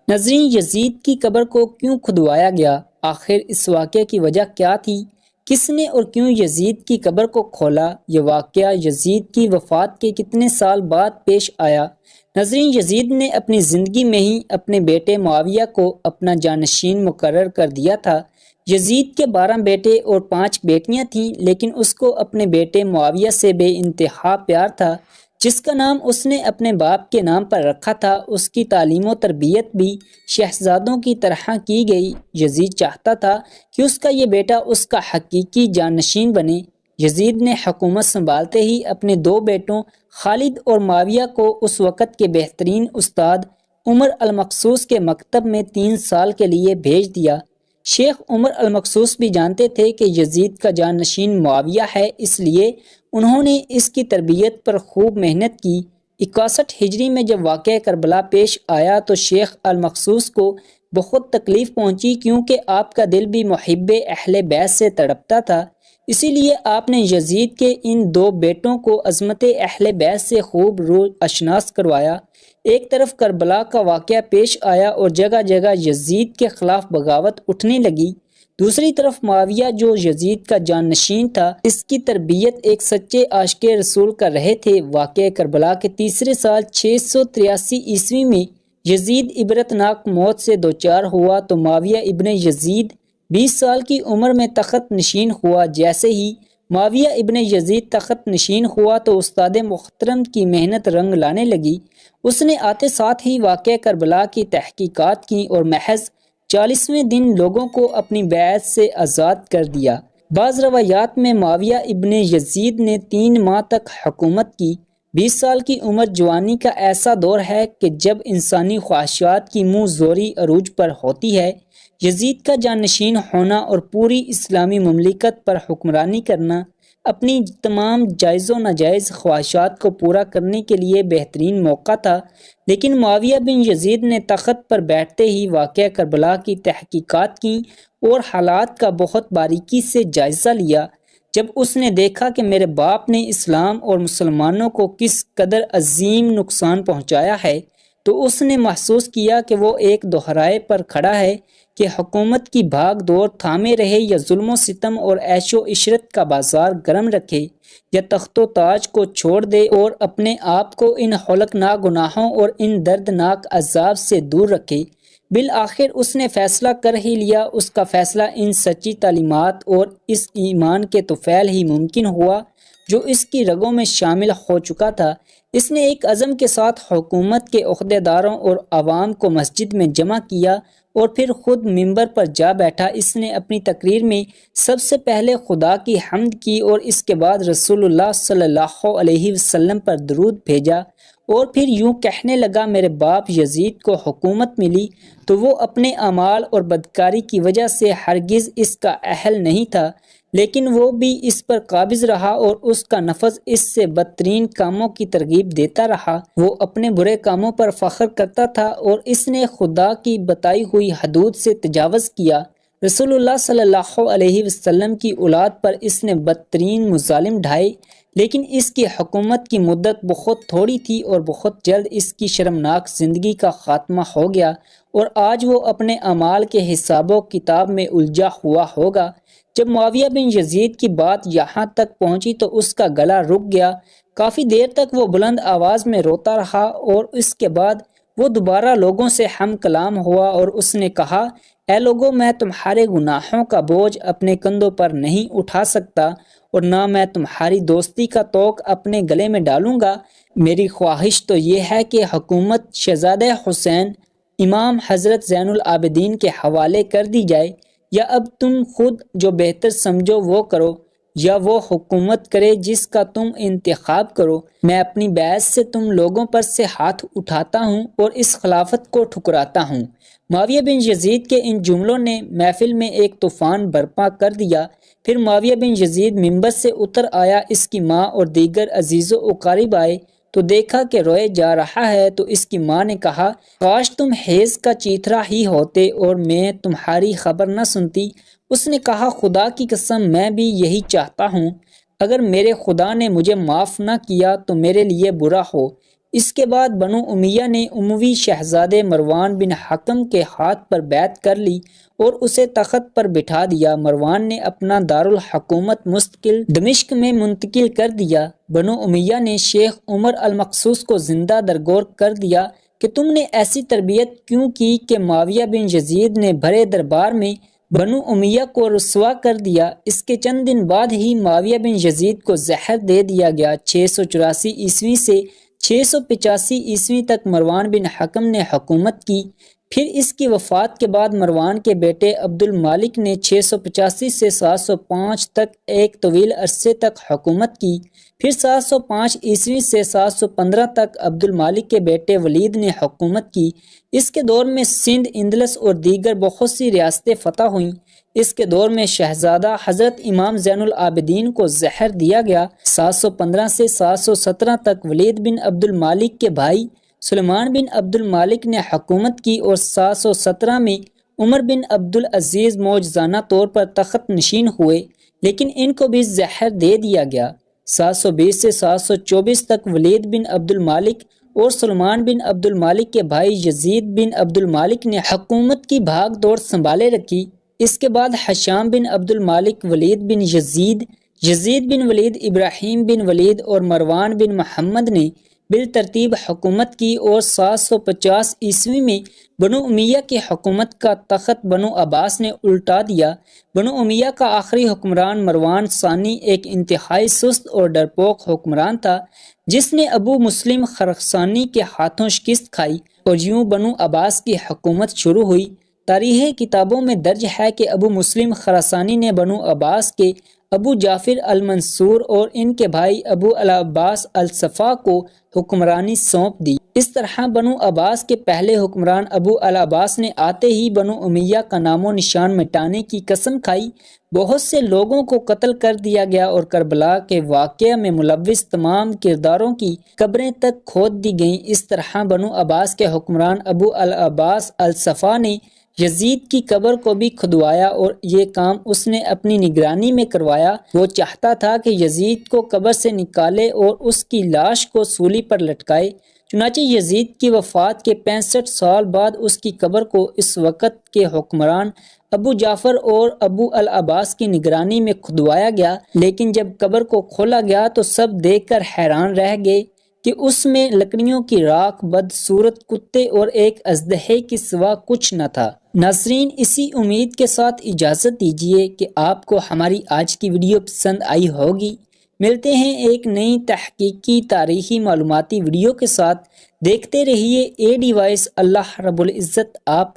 ناظرین، یزید کی قبر کو کیوں کھدوایا گیا؟ آخر اس واقعے کی وجہ کیا تھی؟ کس نے اور کیوں یزید کی قبر کو کھولا؟ یہ واقعہ یزید کی وفات کے کتنے سال بعد پیش آیا؟ ناظرین، یزید نے اپنی زندگی میں ہی اپنے بیٹے معاویہ کو اپنا جانشین مقرر کر دیا تھا۔ یزید کے 12 بیٹے اور 5 بیٹیاں تھیں، لیکن اس کو اپنے بیٹے معاویہ سے بے انتہا پیار تھا، جس کا نام اس نے اپنے باپ کے نام پر رکھا تھا۔ اس کی تعلیم و تربیت بھی شہزادوں کی طرح کی گئی۔ یزید چاہتا تھا کہ اس کا یہ بیٹا اس کا حقیقی جانشین بنے۔ یزید نے حکومت سنبھالتے ہی اپنے 2 بیٹوں خالد اور معاویہ کو اس وقت کے بہترین استاد عمر المخصوص کے مکتب میں 3 سال کے لیے بھیج دیا۔ شیخ عمر المخصوص بھی جانتے تھے کہ یزید کا جانشین معاویہ ہے، اس لیے انہوں نے اس کی تربیت پر خوب محنت کی۔ 61 ہجری میں جب واقعہ کربلا پیش آیا تو شیخ المخصوص کو بہت تکلیف پہنچی، کیونکہ آپ کا دل بھی محب اہل بیت سے تڑپتا تھا۔ اسی لیے آپ نے یزید کے ان 2 بیٹوں کو عظمت اہل بیت سے خوب رو اشناس کروایا۔ ایک طرف کربلا کا واقعہ پیش آیا اور جگہ جگہ یزید کے خلاف بغاوت اٹھنے لگی۔ دوسری طرف معاویہ جو یزید کا جانشین تھا، اس کی تربیت ایک سچے عاشق رسول کر رہے تھے۔ واقعہ کربلا کے تیسرے سال 683 عیسوی میں یزید عبرتناک موت سے دوچار ہوا تو معاویہ ابن یزید 20 سال کی عمر میں تخت نشین ہوا۔ جیسے ہی معاویہ ابن یزید تخت نشین ہوا تو استاد محترم کی محنت رنگ لانے لگی۔ اس نے آتے ساتھ ہی واقعہ کربلا کی تحقیقات کی اور محض 40ویں دن لوگوں کو اپنی بیعت سے آزاد کر دیا۔ بعض روایات میں معاویہ ابن یزید نے 3 ماہ تک حکومت کی۔ 20 سال کی عمر جوانی کا ایسا دور ہے کہ جب انسانی خواہشات کی منہ زوری عروج پر ہوتی ہے۔ یزید کا جانشین ہونا اور پوری اسلامی مملکت پر حکمرانی کرنا اپنی تمام جائز و ناجائز خواہشات کو پورا کرنے کے لیے بہترین موقع تھا، لیکن معاویہ بن یزید نے تخت پر بیٹھتے ہی واقعہ کربلا کی تحقیقات کی اور حالات کا بہت باریکی سے جائزہ لیا۔ جب اس نے دیکھا کہ میرے باپ نے اسلام اور مسلمانوں کو کس قدر عظیم نقصان پہنچایا ہے، تو اس نے محسوس کیا کہ وہ ایک دوہرائے پر کھڑا ہے کہ حکومت کی بھاگ دوڑ تھامے رہے یا ظلم و ستم اور عیش و عشرت کا بازار گرم رکھے، یا تخت و تاج کو چھوڑ دے اور اپنے آپ کو ان ہولناک گناہوں اور ان دردناک عذاب سے دور رکھے۔ بالآخر اس نے فیصلہ کر ہی لیا۔ اس کا فیصلہ ان سچی تعلیمات اور اس ایمان کے طفیل ہی ممکن ہوا جو اس کی رگوں میں شامل ہو چکا تھا۔ اس نے ایک عزم کے ساتھ حکومت کے عہدیداروں اور عوام کو مسجد میں جمع کیا اور پھر خود منبر پر جا بیٹھا۔ اس نے اپنی تقریر میں سب سے پہلے خدا کی حمد کی اور اس کے بعد رسول اللہ صلی اللہ علیہ وسلم پر درود بھیجا، اور پھر یوں کہنے لگا، میرے باپ یزید کو حکومت ملی تو وہ اپنے اعمال اور بدکاری کی وجہ سے ہرگز اس کا اہل نہیں تھا، لیکن وہ بھی اس پر قابض رہا اور اس کا نفس اس سے بدترین کاموں کی ترغیب دیتا رہا۔ وہ اپنے برے کاموں پر فخر کرتا تھا اور اس نے خدا کی بتائی ہوئی حدود سے تجاوز کیا۔ رسول اللہ صلی اللہ علیہ وسلم کی اولاد پر اس نے بدترین مظالم ڈھائے، لیکن اس کی حکومت کی مدت بہت تھوڑی تھی اور بہت جلد اس کی شرمناک زندگی کا خاتمہ ہو گیا، اور آج وہ اپنے اعمال کے حساب و کتاب میں الجھا ہوا ہوگا۔ جب معاویہ بن یزید کی بات یہاں تک پہنچی تو اس کا گلا رک گیا۔ کافی دیر تک وہ بلند آواز میں روتا رہا اور اس کے بعد وہ دوبارہ لوگوں سے ہم کلام ہوا اور اس نے کہا، اے لوگو، میں تمہارے گناہوں کا بوجھ اپنے کندھوں پر نہیں اٹھا سکتا اور نہ میں تمہاری دوستی کا طوق اپنے گلے میں ڈالوں گا۔ میری خواہش تو یہ ہے کہ حکومت شہزادہ حسین امام حضرت زین العابدین کے حوالے کر دی جائے، یا اب تم خود جو بہتر سمجھو وہ کرو، یا وہ حکومت کرے جس کا تم انتخاب کرو۔ میں اپنی بیعت سے تم لوگوں پر سے ہاتھ اٹھاتا ہوں اور اس خلافت کو ٹھکراتا ہوں۔ معاویہ بن یزید کے ان جملوں نے محفل میں ایک طوفان برپا کر دیا۔ پھر معاویہ بن یزید منبر سے اتر آیا۔ اس کی ماں اور دیگر عزیز و اقارب آئے تو دیکھا کہ روئے جا رہا ہے، تو اس کی ماں نے کہا، کاش تم حیض کا چیتھرا ہی ہوتے اور میں تمہاری خبر نہ سنتی۔ اس نے کہا، خدا کی قسم میں بھی یہی چاہتا ہوں، اگر میرے خدا نے مجھے معاف نہ کیا تو میرے لیے برا ہو، اس کے بعد بنو امیہ نے اموی شہزادے مروان بن حکم کے ہاتھ پر بیعت کر لی اور اسے تخت پر بٹھا دیا۔ مروان نے اپنا دارالحکومت مستقل دمشق میں منتقل کر دیا۔ بنو امیہ نے شیخ عمر المقصوص کو زندہ درگور کر دیا کہ تم نے ایسی تربیت کیوں کی کہ معاویہ بن یزید نے بھرے دربار میں بنو امیہ کو رسوا کر دیا۔ اس کے چند دن بعد ہی معاویہ بن یزید کو زہر دے دیا گیا۔ 684 عیسوی سے 685 عیسوی تک مروان بن حکم نے حکومت کی۔ پھر اس کی وفات کے بعد مروان کے بیٹے عبد المالک نے 685 سے 705 تک ایک طویل عرصے تک حکومت کی۔ پھر 705 عیسوی سے 715 تک عبد المالک کے بیٹے ولید نے حکومت کی۔ اس کے دور میں سندھ، اندلس اور دیگر بہت سی ریاستیں فتح ہوئیں۔ اس کے دور میں شہزادہ حضرت امام زین العابدین کو زہر دیا گیا۔ 715 سے 717 تک ولید بن عبد المالک کے بھائی سلیمان بن عبد المالک نے حکومت کی اور 717 میں عمر بن عبد العزیز معجزانہ طور پر تخت نشین ہوئے، لیکن ان کو بھی زہر دے دیا گیا۔ 720 سے 724 تک ولید بن عبد المالک اور سلیمان بن عبد المالک کے بھائی یزید بن عبد المالک نے حکومت کی بھاگ دوڑ سنبھالے رکھی۔ اس کے بعد حشام بن عبد المالک، ولید بن یزید، یزید بن ولید، ابراہیم بن ولید اور مروان بن محمد نے بالترتیب حکومت کی اور 750 عیسوی میں بنو امیہ کی حکومت کا تخت بنو عباس نے الٹا دیا۔ بنو امیہ کا آخری حکمران مروان ثانی ایک انتہائی سست اور ڈرپوک حکمران تھا جس نے ابو مسلم خراسانی کے ہاتھوں شکست کھائی اور یوں بنو عباس کی حکومت شروع ہوئی۔ تاریخی کتابوں میں درج ہے کہ ابو مسلم خراسانی نے بنو عباس کے ابو جعفر المنصور اور ان کے بھائی ابو العباس الصفا کو حکمرانی سونپ دی۔ اس طرح بنو عباس کے پہلے حکمران ابو العباس نے آتے ہی بنو امیہ کا نام و نشان مٹانے کی قسم کھائی۔ بہت سے لوگوں کو قتل کر دیا گیا اور کربلا کے واقعہ میں ملوث تمام کرداروں کی قبریں تک کھود دی گئیں۔ اس طرح بنو عباس کے حکمران ابو العباس الصفا نے یزید کی قبر کو بھی کھدوایا اور یہ کام اس نے اپنی نگرانی میں کروایا۔ وہ چاہتا تھا کہ یزید کو قبر سے نکالے اور اس کی لاش کو سولی پر لٹکائے۔ چنانچہ یزید کی وفات کے 65 سال بعد اس کی قبر کو اس وقت کے حکمران ابو جعفر اور ابو العباس کی نگرانی میں کھدوایا گیا، لیکن جب قبر کو کھولا گیا تو سب دیکھ کر حیران رہ گئے کہ اس میں لکڑیوں کی راکھ، بدصورت کتے اور ایک اژدہے کے سوا کچھ نہ تھا۔ ناظرین، اسی امید کے ساتھ اجازت دیجیے کہ آپ کو ہماری آج کی ویڈیو پسند آئی ہوگی۔ ملتے ہیں ایک نئی تحقیقی تاریخی معلوماتی ویڈیو کے ساتھ۔ دیکھتے رہیے اے ڈی وائس۔ اللہ رب العزت آپ